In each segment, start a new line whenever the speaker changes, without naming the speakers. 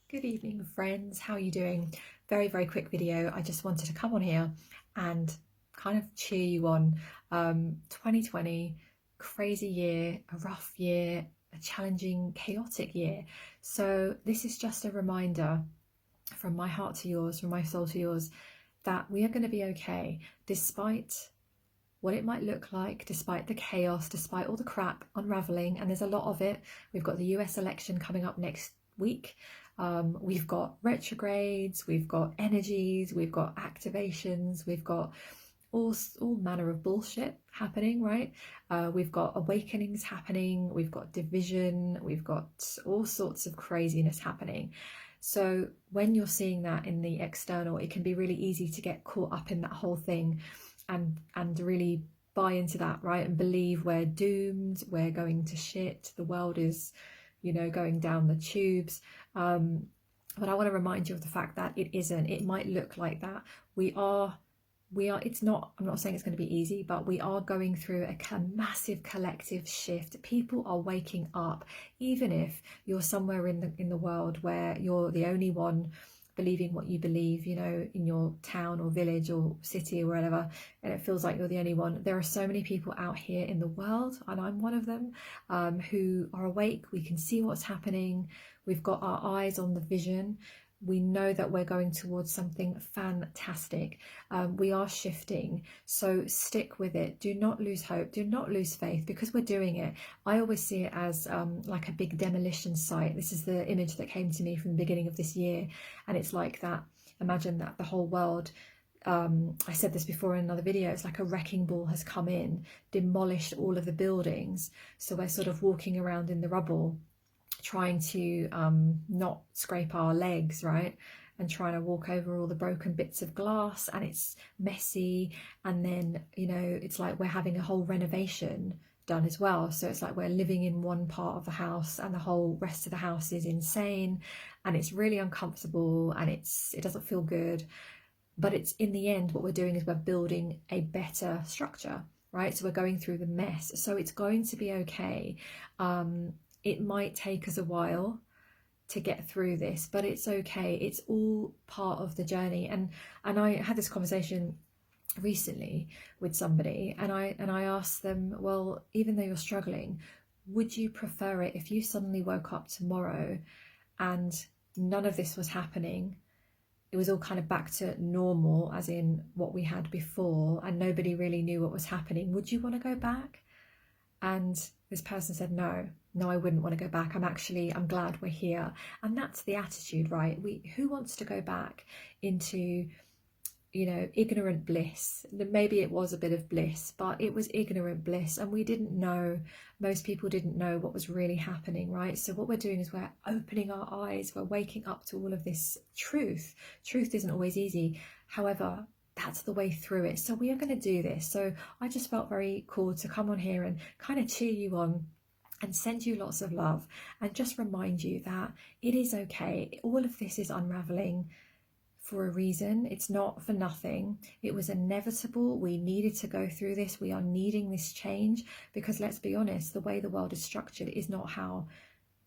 Good evening, friends. How are you doing? Very, very quick video. I just wanted to come on here and kind of cheer you on. 2020, crazy year, a rough year, a challenging, chaotic year. So this is just a reminder from my heart to yours, from my soul to yours, that we are going to be okay, despite what it might look like, despite the chaos, despite all the crap unraveling, and there's a lot of it. We've got the US election coming up next week. We've got retrogrades, we've got energies, we've got activations, we've got all manner of bullshit happening, right? We've got awakenings happening, we've got division, we've got all sorts of craziness happening. So when you're seeing that in the external, it can be really easy to get caught up in that whole thing and really buy into that, right? And believe we're doomed, we're going to shit, the world is, going down the tubes. But I want to remind you of the fact that it isn't. It might look like that. We are, it's not, I'm not saying it's going to be easy, but we are going through a massive collective shift. People are waking up, even if you're somewhere in the world where you're the only one believing what you believe, in your town or village or city or wherever, and it feels like you're the only one. There are so many people out here in the world, and I'm one of them, who are awake. We can see what's happening. We've got our eyes on the vision. We know that we're going towards something fantastic. We are shifting, so stick with it. Do not lose hope. Do not lose faith, because we're doing it. I always see it as like a big demolition site. This is the image that came to me from the beginning of this year, and it's like that. Imagine that the whole world, I said this before in another video, it's like a wrecking ball has come in, demolished all of the buildings. So we're sort of walking around in the rubble, trying to not scrape our legs, right? And trying to walk over all the broken bits of glass, and it's messy. And then, it's like we're having a whole renovation done as well. So it's like we're living in one part of the house and the whole rest of the house is insane, and it's really uncomfortable, and it doesn't feel good. But it's, in the end, what we're doing is we're building a better structure, right? So we're going through the mess. So it's going to be okay. It might take us a while to get through this, but it's okay. It's all part of the journey. And I had this conversation recently with somebody, and I asked them, well, even though you're struggling, would you prefer it if you suddenly woke up tomorrow and none of this was happening? It was all kind of back to normal, as in what we had before, and nobody really knew what was happening. Would you want to go back? And this person said, no, I wouldn't want to go back. I'm glad we're here. And that's the attitude, right? Who wants to go back into, ignorant bliss? Maybe it was a bit of bliss, but it was ignorant bliss, and we didn't know. Most people didn't know what was really happening, right? So what we're doing is we're opening our eyes. We're waking up to all of this truth. Truth isn't always easy. However, that's the way through it. So we are going to do this. So I just felt very cool to come on here and kind of cheer you on and send you lots of love, and just remind you that it is okay. All of this is unraveling for a reason. It's not for nothing. It was inevitable. We needed to go through this. We are needing this change, because let's be honest, the way the world is structured is not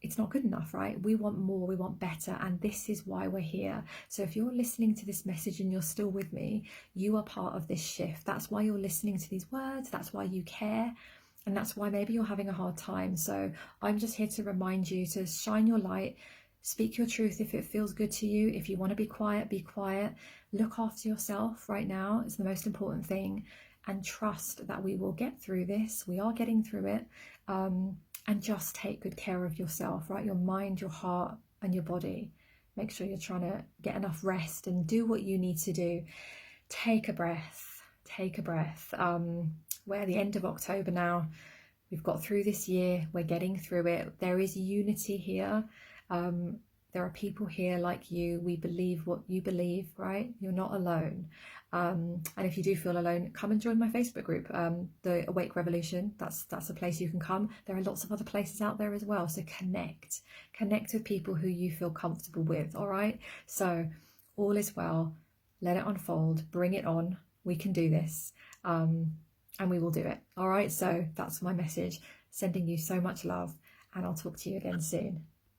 it's not good enough, right? We want more, we want better, and this is why we're here. So if you're listening to this message and you're still with me, you are part of this shift. That's why you're listening to these words. That's why you care. And that's why maybe you're having a hard time. So I'm just here to remind you to shine your light, speak your truth if it feels good to you. If you want to be quiet, be quiet. Look after yourself right now. It's the most important thing. And trust that we will get through this. We are getting through it. And just take good care of yourself, right? Your mind, your heart, and your body. Make sure you're trying to get enough rest and do what you need to do. Take a breath. Take a breath. We're at the end of October now. We've got through this year. We're getting through it. There is unity here. There are people here like you. We believe what you believe, right? You're not alone. And if you do feel alone, come and join my Facebook group, the Awake Revolution. That's a place you can come. There are lots of other places out there as well. So connect with people who you feel comfortable with. All right. So all is well. Let it unfold. Bring it on. We can do this. And we will do it. All right. So that's my message. Sending you so much love, and I'll talk to you again soon.